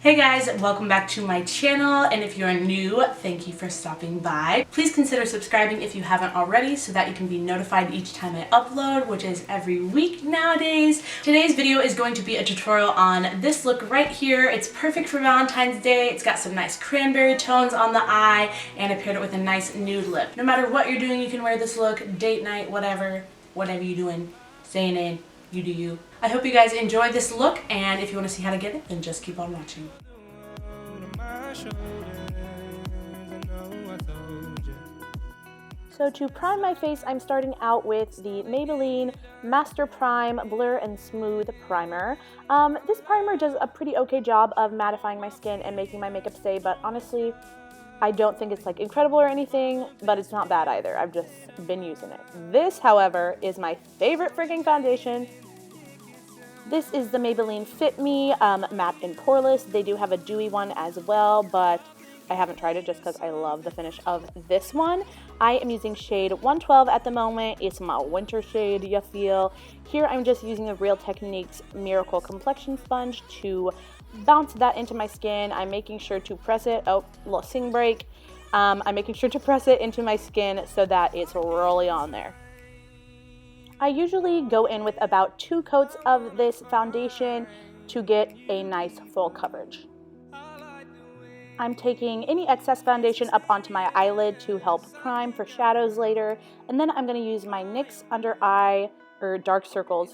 Hey guys, welcome back to my channel, and if you're new, thank you for stopping by. Please consider subscribing if you haven't already so that you can be notified each time I upload, which is every week nowadays. Today's video is going to be a tutorial on this look right here. It's perfect for Valentine's Day. It's got some nice cranberry tones on the eye, and I paired it with a nice nude lip. No matter what you're doing, you can wear this look, date night, whatever you're doing, staying in. You do you. I hope you guys enjoy this look, and if you want to see how to get it, then just keep on watching. So to prime my face, I'm starting out with the Maybelline Master Prime Blur and Smooth Primer. This primer does a pretty okay job of mattifying my skin and making my makeup stay, but honestly, I don't think it's like incredible or anything, but it's not bad either. I've just been using it. This, however, is my favorite freaking foundation. This is the Maybelline Fit Me Matte and Poreless. They do have a dewy one as well, but I haven't tried it just because I love the finish of this one. I am using shade 112 at the moment. It's my winter shade, you feel. Here I'm just using the Real Techniques Miracle Complexion Sponge to bounce that into my skin. I'm making sure to press it, oh, little sing break. I'm making sure to press it into my skin so that it's really on there. I usually go in with about 2 coats of this foundation to get a nice full coverage. I'm taking any excess foundation up onto my eyelid to help prime for shadows later, and then I'm going to use my NYX under eye or dark circle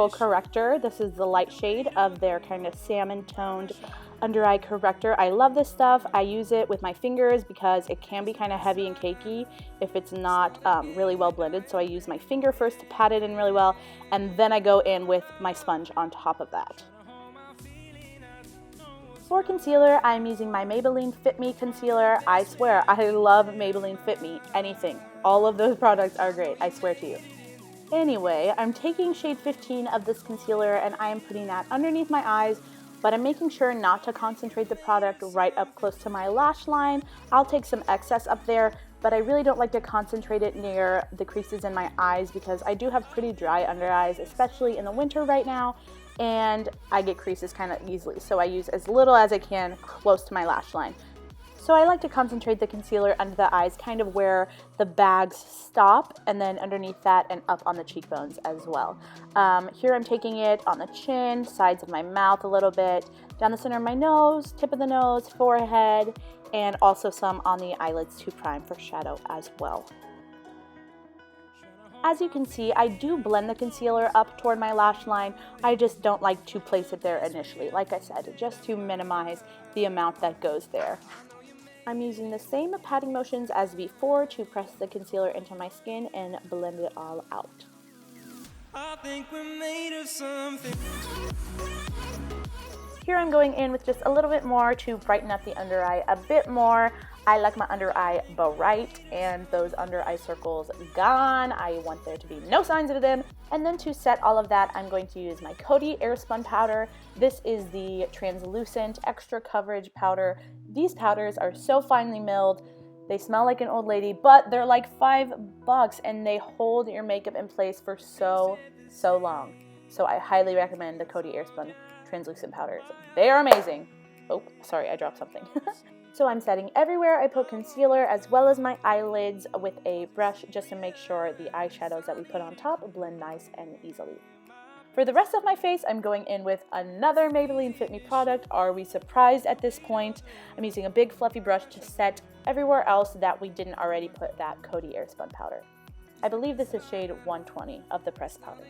corrector. This is the light shade of their kind of salmon toned under eye corrector. I love this stuff. I use it with my fingers because it can be kind of heavy and cakey if it's not really well blended. So I use my finger first to pat it in really well, and then I go in with my sponge on top of that. For concealer, I'm using my Maybelline Fit Me concealer. I swear, I love Maybelline Fit Me. Anything. All of those products are great, I swear to you. Anyway, I'm taking shade 15 of this concealer and I am putting that underneath my eyes, but I'm making sure not to concentrate the product right up close to my lash line. I'll take some excess up there, but I really don't like to concentrate it near the creases in my eyes because I do have pretty dry under eyes, especially in the winter right now, and I get creases kind of easily. So I use as little as I can close to my lash line. So I like to concentrate the concealer under the eyes, kind of where the bags stop, and then underneath that and up on the cheekbones as well. Here I'm taking it on the chin, sides of my mouth a little bit, down the center of my nose, tip of the nose, forehead, and also some on the eyelids to prime for shadow as well. As you can see, I do blend the concealer up toward my lash line. I just don't like to place it there initially, like I said, just to minimize the amount that goes there. I'm using the same patting motions as before to press the concealer into my skin and blend it all out. I think we're made of something. Here I'm going in with just a little bit more to brighten up the under eye a bit more. I like my under eye bright and those under eye circles gone. I want there to be no signs of them. And then to set all of that, I'm going to use my Coty Airspun powder. This is the Translucent Extra Coverage Powder. These powders are so finely milled. They smell like an old lady, but they're like $5 and they hold your makeup in place for so long. So I highly recommend the Coty Airspun Translucent powders. They are amazing. Oh, sorry, I dropped something. So I'm setting everywhere I put concealer as well as my eyelids with a brush just to make sure the eyeshadows that we put on top blend nice and easily. For the rest of my face, I'm going in with another Maybelline Fit Me product. Are we surprised at this point? I'm using a big fluffy brush to set everywhere else that we didn't already put that Coty Airspun powder. I believe this is shade 120 of the pressed powder.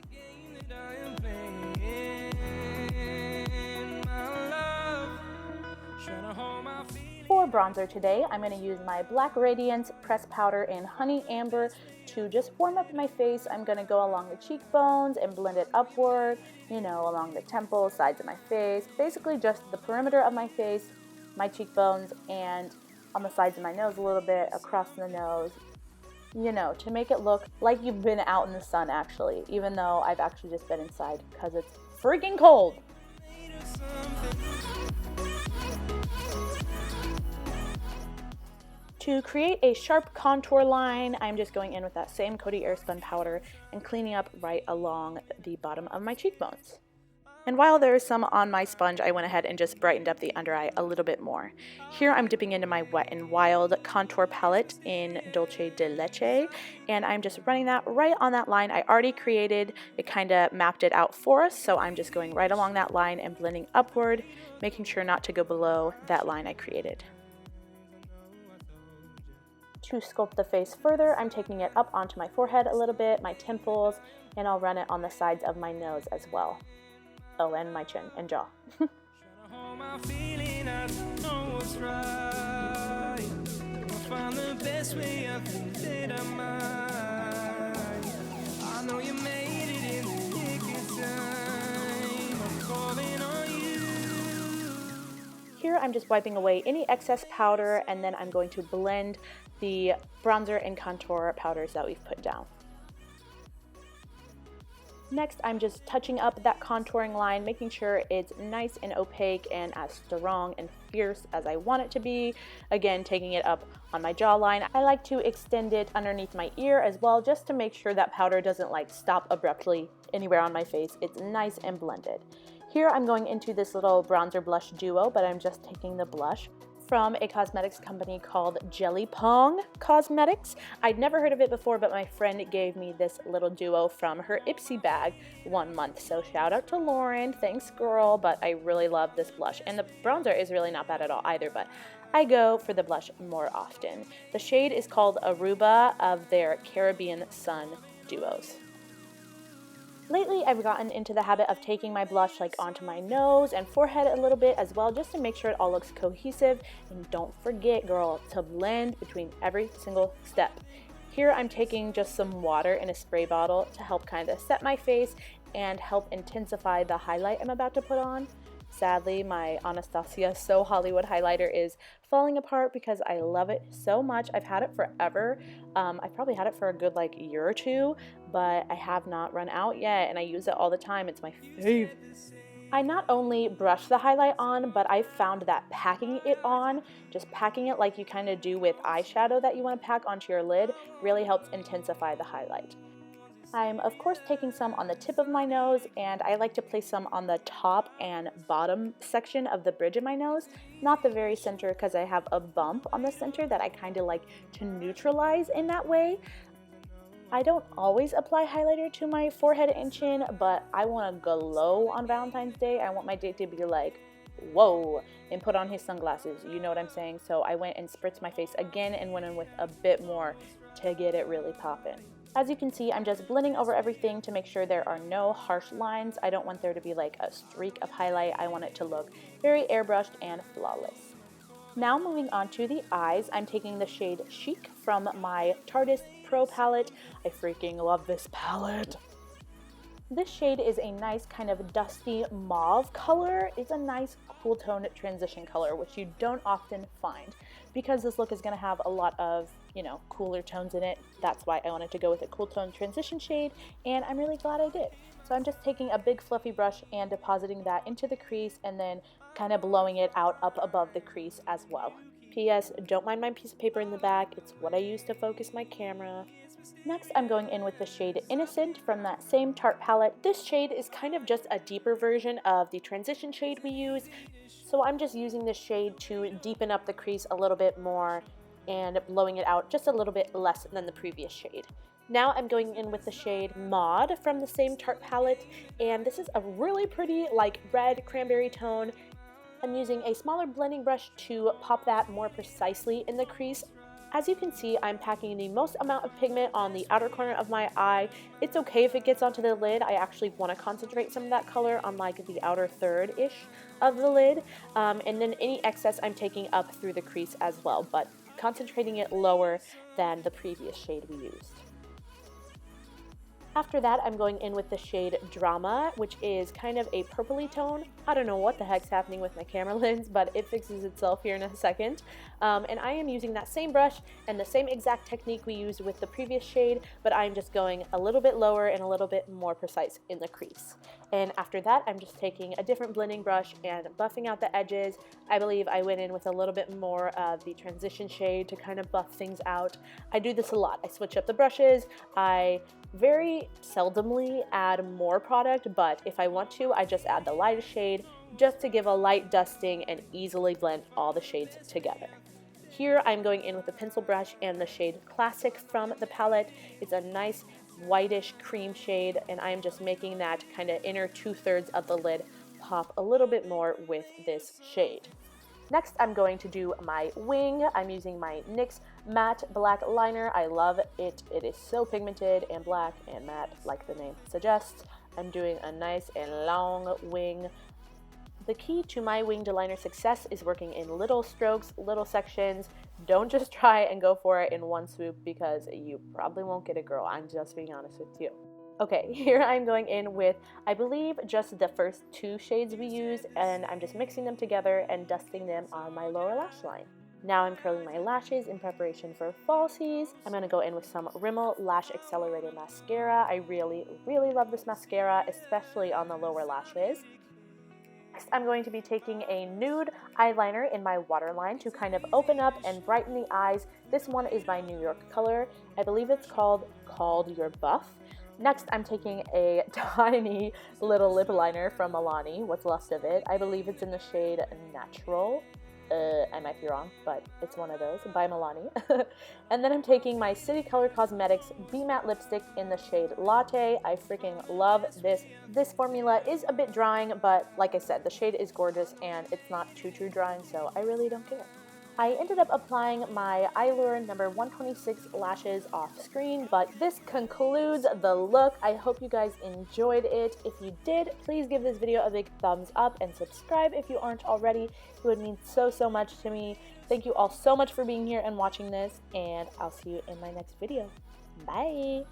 For bronzer today, I'm going to use my Black Radiance pressed powder in Honey Amber to just warm up my face. I'm going to go along the cheekbones and blend it upward, along the temples, sides of my face, basically just the perimeter of my face, my cheekbones, and on the sides of my nose a little bit, across the nose, to make it look like you've been out in the sun actually, even though I've actually just been inside because it's freaking cold. To create a sharp contour line, I'm just going in with that same Coty Airspun powder and cleaning up right along the bottom of my cheekbones. And while there's some on my sponge, I went ahead and just brightened up the under eye a little bit more. Here I'm dipping into my Wet n Wild contour palette in Dulce de Leche, and I'm just running that right on that line I already created. It kind of mapped it out for us, so I'm just going right along that line and blending upward, making sure not to go below that line I created. To sculpt the face further, I'm taking it up onto my forehead a little bit, my temples, and I'll run it on the sides of my nose as well. Oh, and my chin and jaw. Here I'm just wiping away any excess powder, and then I'm going to blend the bronzer and contour powders that we've put down. Next, I'm just touching up that contouring line, making sure it's nice and opaque and as strong and fierce as I want it to be. Again, taking it up on my jawline. I like to extend it underneath my ear as well, just to make sure that powder doesn't like stop abruptly anywhere on my face. It's nice and blended. Here I'm going into this little bronzer blush duo, but I'm just taking the blush from a cosmetics company called Jellypong Cosmetics. I'd never heard of it before, but my friend gave me this little duo from her Ipsy bag 1 month. So shout out to Lauren, thanks girl, but I really love this blush. And the bronzer is really not bad at all either, but I go for the blush more often. The shade is called Aruba of their Caribbean Sun duos. Lately, I've gotten into the habit of taking my blush like onto my nose and forehead a little bit as well, just to make sure it all looks cohesive. And don't forget, girl, to blend between every single step. Here I'm taking just some water in a spray bottle to help kind of set my face and help intensify the highlight I'm about to put on. Sadly, my Anastasia So Hollywood highlighter is falling apart because I love it so much. I've had it forever. I've probably had it for a good like year or two, but I have not run out yet, and I use it all the time. It's my fave. I not only brush the highlight on, but I found that packing it on, just packing it like you kind of do with eyeshadow that you want to pack onto your lid, really helps intensify the highlight. I'm of course taking some on the tip of my nose, and I like to place some on the top and bottom section of the bridge of my nose, not the very center because I have a bump on the center that I kind of like to neutralize in that way. I don't always apply highlighter to my forehead and chin, but I want to glow on Valentine's Day. I want my date to be like, whoa, and put on his sunglasses, you know what I'm saying? So I went and spritzed my face again and went in with a bit more to get it really poppin'. As you can see, I'm just blending over everything to make sure there are no harsh lines. I don't want there to be like a streak of highlight. I want it to look very airbrushed and flawless. Now moving on to the eyes, I'm taking the shade Chic from my Tarte's Pro palette. I freaking love this palette. This shade is a nice kind of dusty mauve color. It's a nice cool tone transition color, which you don't often find because this look is going to have a lot of, you know, cooler tones in it. That's why I wanted to go with a cool tone transition shade, and I'm really glad I did. So I'm just taking a big fluffy brush and depositing that into the crease and then kind of blowing it out up above the crease as well. P.S. Don't mind my piece of paper in the back. It's what I use to focus my camera. Next, I'm going in with the shade Innocent from that same Tarte palette. This shade is kind of just a deeper version of the transition shade we use, so I'm just using this shade to deepen up the crease a little bit more and blowing it out just a little bit less than the previous shade. Now I'm going in with the shade Maud from the same Tarte palette, and this is a really pretty like red cranberry tone. I'm using a smaller blending brush to pop that more precisely in the crease. As you can see, I'm packing the most amount of pigment on the outer corner of my eye. It's okay if it gets onto the lid. I actually want to concentrate some of that color on like the outer third-ish of the lid. And then any excess I'm taking up through the crease as well, but concentrating it lower than the previous shade we used. After that, I'm going in with the shade Drama, which is kind of a purpley tone. I don't know what the heck's happening with my camera lens, but it fixes itself here in a second. And I am using that same brush and the same exact technique we used with the previous shade, but I'm just going a little bit lower and a little bit more precise in the crease. And after that, I'm just taking a different blending brush and buffing out the edges. I believe I went in with a little bit more of the transition shade to kind of buff things out. I do this a lot. I switch up the brushes. I very seldomly add more product, but if I want to, I just add the lightest shade just to give a light dusting and easily blend all the shades together. Here I'm going in with a pencil brush and the shade Classic from the palette. It's a nice whitish cream shade, and I'm just making that kind of inner 2/3 of the lid pop a little bit more with this shade. Next, I'm going to do my wing. I'm using my NYX matte black liner. I love it. It is so pigmented and black and matte like the name suggests. I'm doing a nice and long wing. The key to my winged liner success is working in little strokes, little sections. Don't just try and go for it in one swoop because you probably won't get it, girl. I'm just being honest with you. Okay, here I'm going in with, I believe, just the first 2 shades we used, and I'm just mixing them together and dusting them on my lower lash line. Now I'm curling my lashes in preparation for falsies. I'm going to go in with some Rimmel Lash Accelerator Mascara. I really, really love this mascara, especially on the lower lashes. Next, I'm going to be taking a nude eyeliner in my waterline to kind of open up and brighten the eyes. This one is by New York Color. I believe it's called Your Buff. Next, I'm taking a tiny little lip liner from Milani, what's left of it. I believe it's in the shade Natural. I might be wrong, but it's one of those, by Milani. And then I'm taking my City Color Cosmetics Be Matte Lipstick in the shade Latte. I freaking love this. This formula is a bit drying, but like I said, the shade is gorgeous and it's not too drying, so I really don't care. I ended up applying my Allure number 126 lashes off screen, but this concludes the look. I hope you guys enjoyed it. If you did, please give this video a big thumbs up and subscribe if you aren't already. It would mean so much to me. Thank you all so much for being here and watching this, and I'll see you in my next video. Bye!